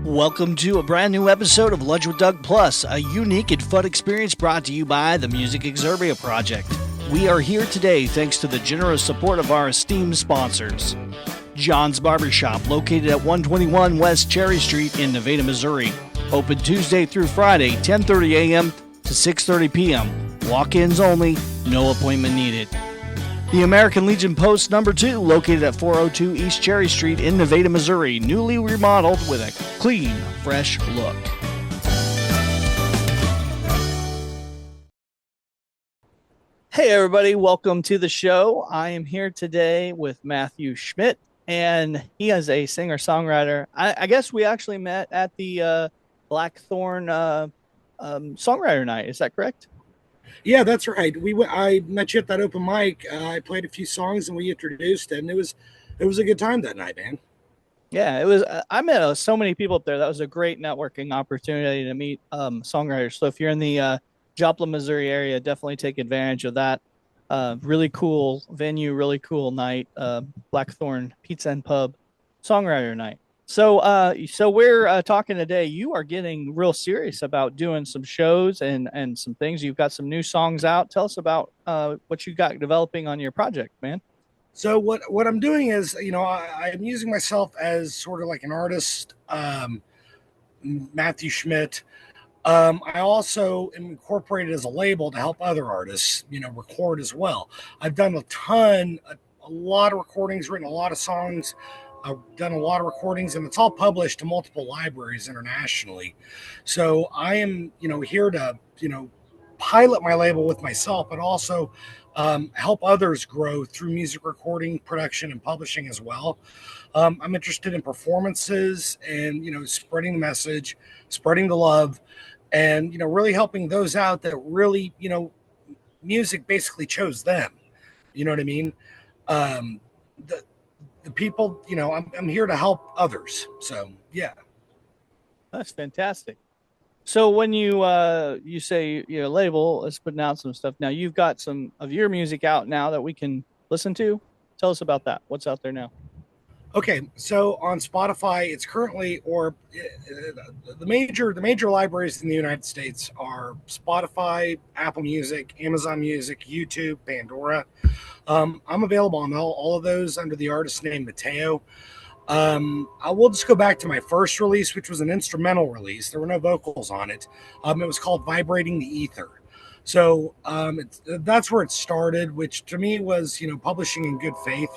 Welcome to a brand new episode of Lunch with Doug Plus, a unique and fun experience brought to you by the Music Exerbia Project. We are here today thanks to the generous support of our esteemed sponsors. John's Barbershop, located at 121 West Cherry Street in Nevada, Missouri. Open Tuesday through Friday, 10:30 a.m. to 6:30 p.m. Walk-ins only, no appointment needed. The American Legion Post No. 2, located at 402 East Cherry Street in Nevada, Missouri, newly remodeled with a clean, fresh look. Hey everybody, welcome to the show. I am here today with Matthew Schmidt, and he is a singer-songwriter. I guess we actually met at the Blackthorn Songwriter Night. Is that correct? Yeah, that's right. I met you at that open mic. I played a few songs and we introduced, and it was a good time that night, man. Yeah, it was. I met so many people up there. That was a great networking opportunity to meet songwriters. So if you're in the Joplin, Missouri area, definitely take advantage of that. Really cool venue, really cool night. Blackthorn Pizza and Pub Songwriter Night. So we're talking today. You are getting real serious about doing some shows and some things. You've got some new songs out. Tell us about what you got developing on your project, man. So what I'm doing is, I'm using myself as sort of like an artist, Matthew Schmidt. I also am incorporated as a label to help other artists, record as well. I've done a lot of recordings, written a lot of songs. I've done a lot of recordings, and it's all published to multiple libraries internationally. So I am, here to, pilot my label with myself, but also help others grow through music recording, production, and publishing as well. I'm interested in performances and, spreading the message, spreading the love, and, really helping those out that really, music basically chose them. You know what I mean? The people, I'm here to help others. So, yeah. That's fantastic. So when you say your label is putting out some stuff, now you've got some of your music out now that we can listen to. Tell us about that. What's out there now? Okay, so on Spotify, it's currently, or the major libraries in the United States are Spotify, Apple Music, Amazon Music, YouTube, Pandora. I'm available on all of those under the artist name Mateo. I will just go back to my first release, which was an instrumental release. There were no vocals on it. It was called Vibrating the Ether. So that's where it started, which to me was, publishing in good faith.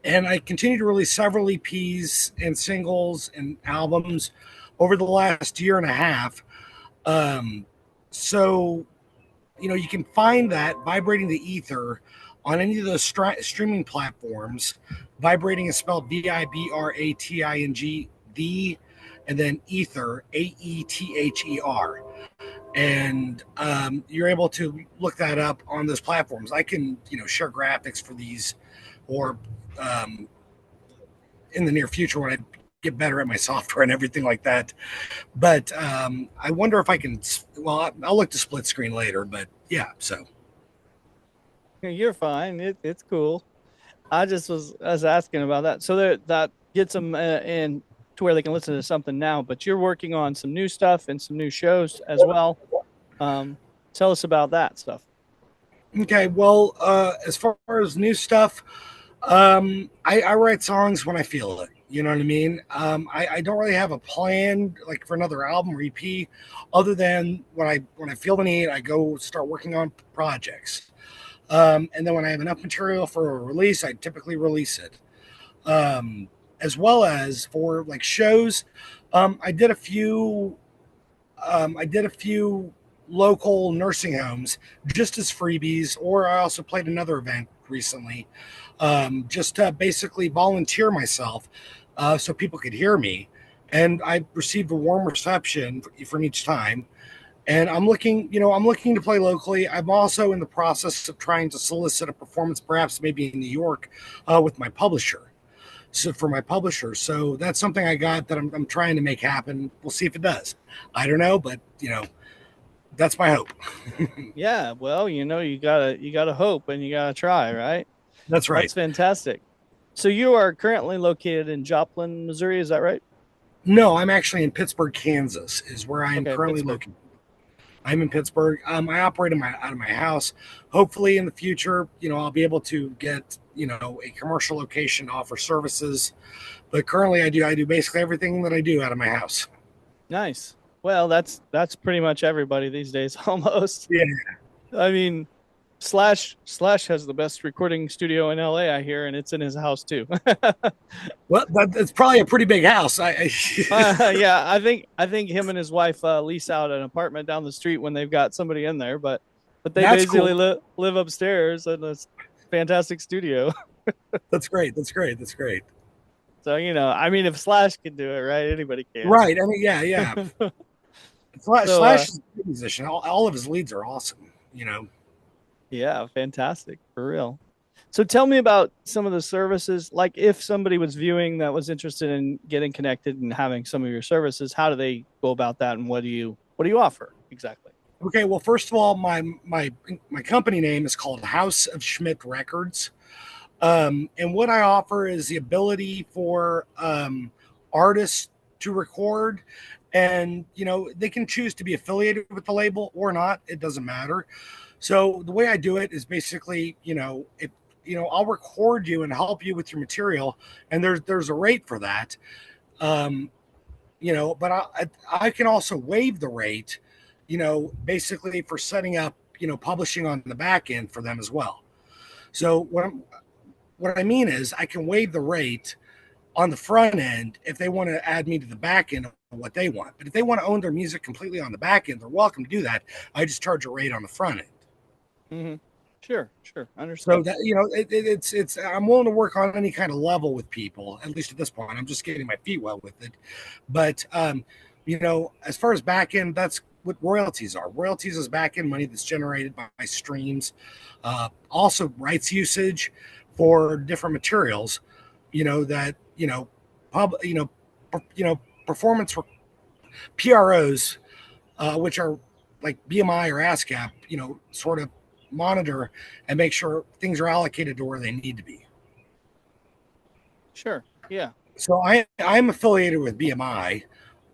And I continue to release several EPs and singles and albums over the last year and a half. So, you can find that Vibrating the Ether on any of those streaming platforms. Vibrating is spelled Vibrating, and then Ether, Aether. And you're able to look that up on those platforms. I can, share graphics for these, or in the near future when I get better at my software and everything like that. But I wonder if I can, I'll look to split screen later, but yeah, so. You're fine. It's cool. I was asking about that. So that gets them in to where they can listen to something now, but you're working on some new stuff and some new shows as well. Tell us about that stuff. Okay. Well, as far as new stuff, I write songs when I feel it. You know what I mean? I don't really have a plan like for another album or EP, other than when I feel the need, I go start working on projects. And then when I have enough material for a release, I typically release it. As well as for like shows, I did a few local nursing homes just as freebies, or I also played another event recently, just to basically volunteer myself, so people could hear me. And I received a warm reception from each time. And I'm looking to play locally. I'm also in the process of trying to solicit a performance, perhaps maybe in New York, with my publisher. So for my publisher, so that's something I got that I'm trying to make happen. We'll see if it does. I don't know, but that's my hope. Yeah, well, you gotta hope and you gotta try, right? That's right. That's fantastic. So you are currently located in Joplin, Missouri, is that right? No, I'm actually in Pittsburg, Kansas, is where I am Okay, currently Pittsburgh. located. I'm in Pittsburgh. I operate out of my house. Hopefully, in the future, I'll be able to get a commercial location to offer services. But currently, I do basically everything that I do out of my house. Nice. Well, that's pretty much everybody these days, almost. Yeah. I mean, Slash has the best recording studio in LA, I hear, and it's in his house too. Well, it's probably a pretty big house. Yeah, I think him and his wife lease out an apartment down the street when they've got somebody in there, but they That's basically cool. live upstairs in this fantastic studio. That's great. That's great. That's great. So I mean, if Slash can do it, right, anybody can. Right. I mean, yeah, yeah. So Slash is a good musician. All of his leads are awesome. yeah, fantastic for real. So tell me about some of the services. Like if somebody was viewing that was interested in getting connected and having some of your services, how do they go about that, and what do you offer exactly? Okay. Well, first of all, my company name is called House of Schmidt Records. And what I offer is the ability for artists to record, and they can choose to be affiliated with the label or not. It doesn't matter. So the way I do it is basically, if I'll record you and help you with your material, and there's a rate for that. Um, but I can also waive the rate, basically for setting up, publishing on the back end for them as well. So what I mean is I can waive the rate on the front end if they want to add me to the back end of what they want. But if they want to own their music completely on the back end, they're welcome to do that. I just charge a rate on the front end. Mm-hmm. Sure, So understood. that it's I'm willing to work on any kind of level with people. At least at this point, I'm just getting my feet wet with it. But as far as back end, that's what royalties are. Royalties is back end money that's generated by streams, also rights usage for different materials. That pub performance for PROs, which are like BMI or ASCAP, sort of monitor and make sure things are allocated to where they need to be. Sure. Yeah. So I'm affiliated with BMI.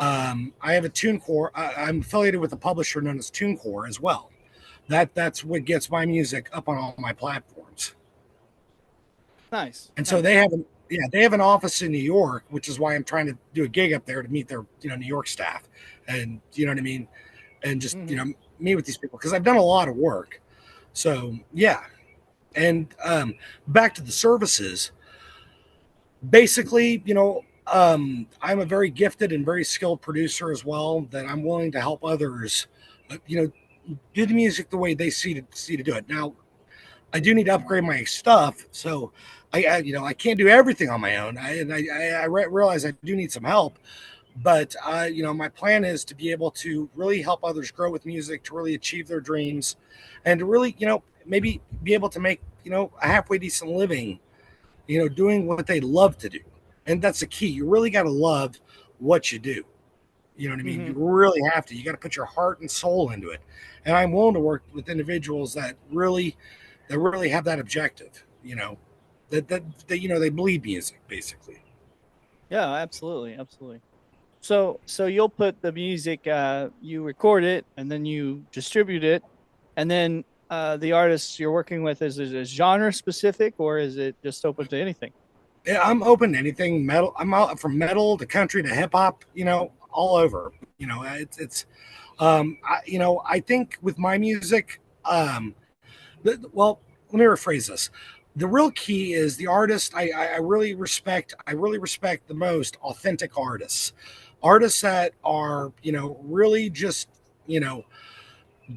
I have a TuneCore. I'm affiliated with a publisher known as TuneCore as well. That's what gets my music up on all my platforms. Nice. And so Nice. they have an office in New York, which is why I'm trying to do a gig up there to meet their New York staff, and you know what I mean, and just Mm-hmm. meet with these people because I've done a lot of work. So yeah, and back to the services. Basically, I'm a very gifted and very skilled producer as well. That I'm willing to help others, do the music the way they see to do it. Now, I do need to upgrade my stuff, so I can't do everything on my own. I realize I do need some help, but my plan is to be able to really help others grow with music, to really achieve their dreams, and to really maybe be able to make a halfway decent living, doing what they love to do, and that's the key. You really got to love what you do. You know what I mean? Mm-hmm. You really have to. You got to put your heart and soul into it. And I'm willing to work with individuals that really have that objective. That they bleed music basically. Yeah, absolutely. So you'll put the music, you record it, and then you distribute it, and then the artists you're working with, is it genre specific, or is it just open to anything? Yeah, I'm open to anything metal. I'm out from metal to country to hip hop. All over. I think with my music, well, let me rephrase this. The real key is the artist. I really respect. I really respect the most authentic artists that are really just you know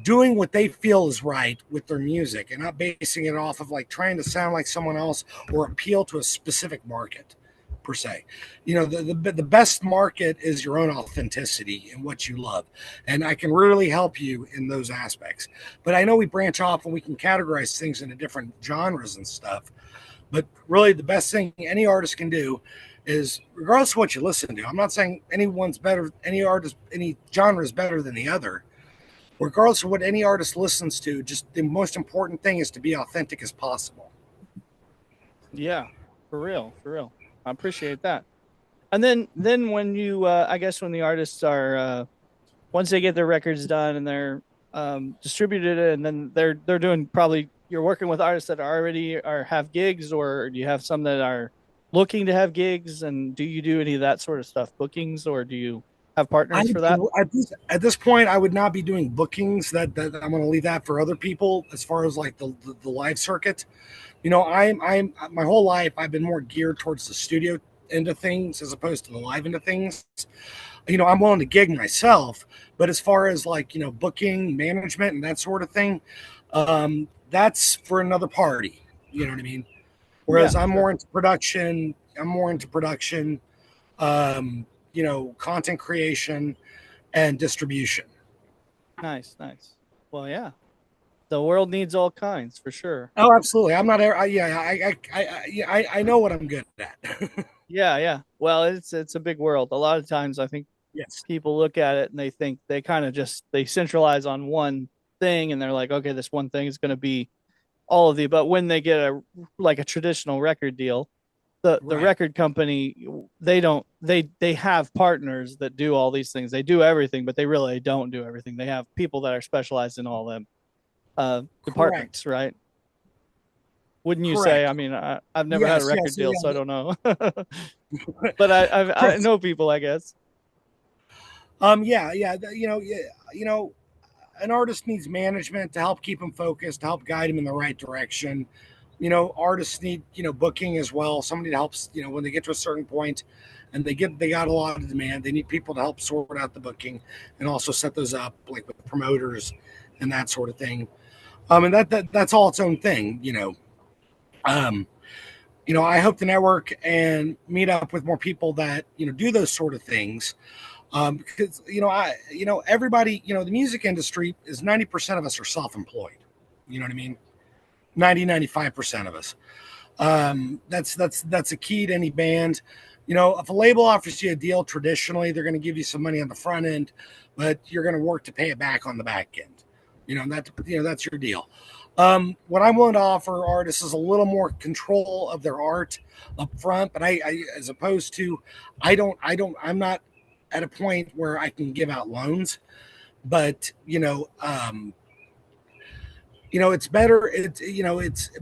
doing what they feel is right with their music and not basing it off of like trying to sound like someone else or appeal to a specific market per se. The best market is your own authenticity and what you love, and I can really help you in those aspects. But I know we branch off and we can categorize things into different genres and stuff, but really the best thing any artist can do is, regardless of what you listen to, I'm not saying anyone's better, any artist, any genre is better than the other. Regardless of what any artist listens to, just the most important thing is to be authentic as possible. Yeah, For real, for real. I appreciate that. And then when you I guess when the artists are once they get their records done and they're distributed and then they're doing probably you're working with artists that are already are have gigs, or do you have some that are looking to have gigs, and do you do any of that sort of stuff, bookings, or do you have partners for that? At this point, I would not be doing bookings. That I'm going to leave that for other people. As far as like the live circuit, I'm my whole life I've been more geared towards the studio end of things as opposed to the live end of things. I'm willing to gig myself, but as far as like booking, management, and that sort of thing, that's for another party. You know what I mean? Whereas Yeah, I'm sure. more into production. I'm more into production. Content creation and distribution. Nice, nice. Well, yeah. The world needs all kinds for sure. Oh, absolutely. I'm not. Yeah, I know what I'm good at. Yeah, yeah. Well, it's a big world. A lot of times I think Yes. people look at it and they think they kind of just they centralize on one thing and they're like, okay, this one thing is going to be all of the, but when they get a like a traditional record deal, the Right. record company, they don't they have partners that do all these things. They do everything, but they really don't do everything. They have people that are specialized in all them Correct. departments, right? Wouldn't you say? I Correct. mean, I've never had a Yes. record Yes. deal, so I Yeah. don't know. But I Chris. know people, I guess. Yeah. Yeah. Yeah, an artist needs management to help keep them focused, to help guide them in the right direction. Artists need booking as well. Somebody that helps. When they get to a certain point, and they got a lot of demand. They need people to help sort out the booking and also set those up, like with promoters and that sort of thing. And that's all its own thing. Um, I hope to network and meet up with more people that do those sort of things. Because everybody, the music industry is 90% of us are self-employed. You know what I mean? 95% of us. That's a key to any band. If a label offers you a deal, traditionally they're going to give you some money on the front end, but you're going to work to pay it back on the back end. That's your deal. What I'm willing to offer artists is a little more control of their art up front, but as opposed to, I'm not at a point where I can give out loans, but it's better.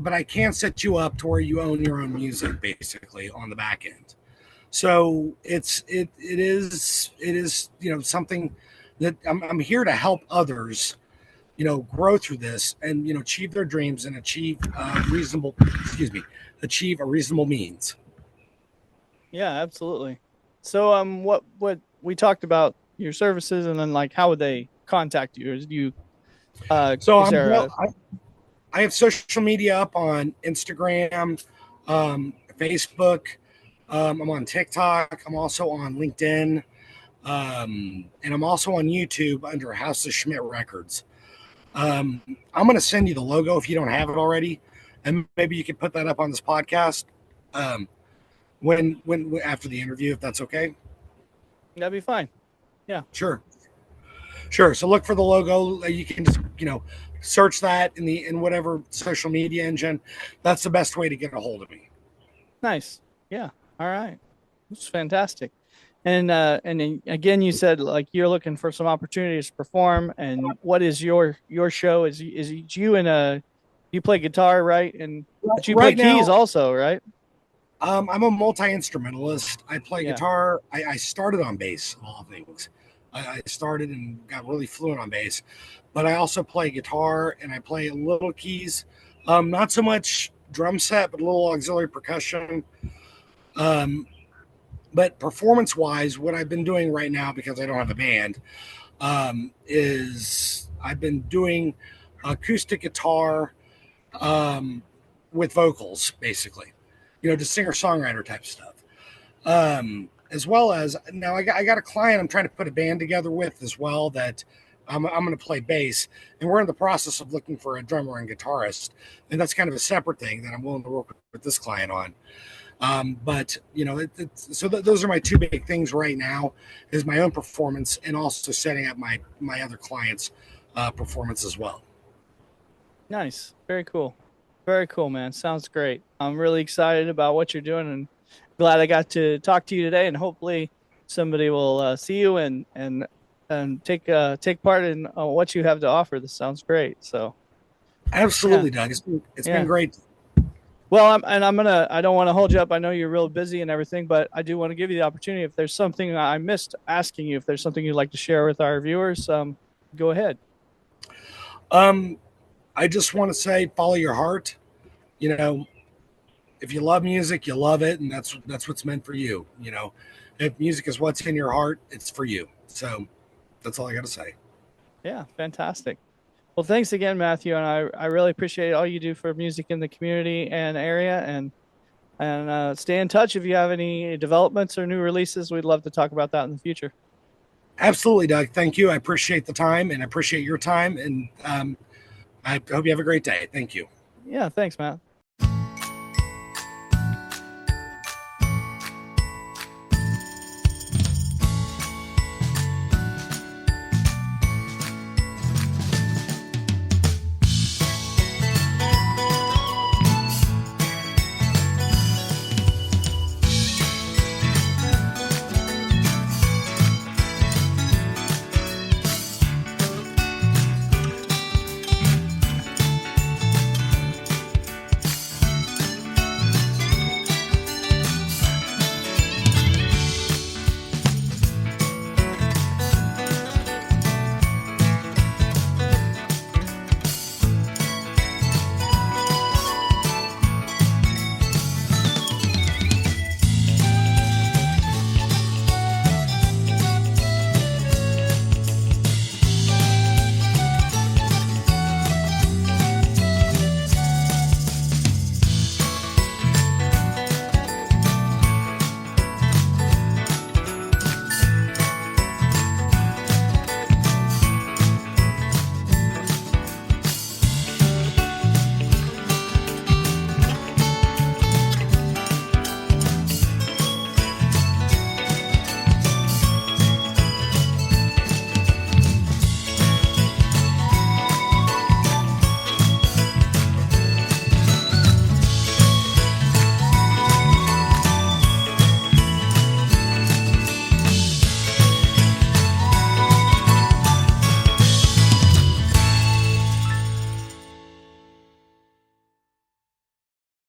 But I can't set you up to where you own your own music basically on the back end. So it is something that I'm here to help others grow through this and achieve their dreams and achieve achieve a reasonable means. Yeah, absolutely. So, what we talked about your services, and then like, how would they contact you? Is you, So is there a I have social media up on Instagram, Facebook. I'm on TikTok. I'm also on LinkedIn, and I'm also on YouTube under House of Schmidt Records. I'm going to send you the logo if you don't have it already, and maybe you can put that up on this podcast um, when after the interview, if that's okay. that'd be fine. Yeah, Sure, sure. So look for the logo. You can just search that in whatever social media engine. That's the best way to get a hold of me. nice. Yeah, all right. It's fantastic. And then again, you said like you're looking for some opportunities to perform. And what is your show? Is it you and you play guitar, right? And but you play Right keys now, also, right? I'm a multi instrumentalist. I play Yeah, guitar. I started on bass, of all things. I started and got really fluent on bass, but I also play guitar and I play little keys. Not so much drum set, but a little auxiliary percussion. Um, but performance wise, what I've been doing right now, because I don't have a band, is I've been doing acoustic guitar um, with vocals, basically, just singer songwriter type stuff. As well as now I got a client I'm trying to put a band together with as well that I'm going to play bass, and we're in the process of looking for a drummer and guitarist, and that's kind of a separate thing that I'm willing to work with this client on. But those are my two big things right now: is my own performance and also setting up my other clients' performance as well. nice, very cool. Very cool, man. Sounds great. I'm really excited about what you're doing, and glad I got to talk to you today. And hopefully, somebody will see you and take part in what you have to offer. This sounds great. So, yeah, Absolutely, Doug. It's been yeah. great. Well, I don't want to hold you up. I know you're real busy and everything, but I do want to give you the opportunity. If there's something I missed asking you, if there's something you'd like to share with our viewers, go ahead. Um, I just want to say, follow your heart. You know, if you love music, you love it, and that's what's meant for you. You know, if music is what's in your heart, it's for you. So that's all I got to say. Yeah, fantastic. Well, thanks again, Matthew, and I really appreciate all you do for music in the community and area, and stay in touch if you have any developments or new releases. We'd love to talk about that in the future. Absolutely, Doug. Thank you. I appreciate the time, and I appreciate your time, and I hope you have a great day. Thank you. Yeah, thanks, Matt.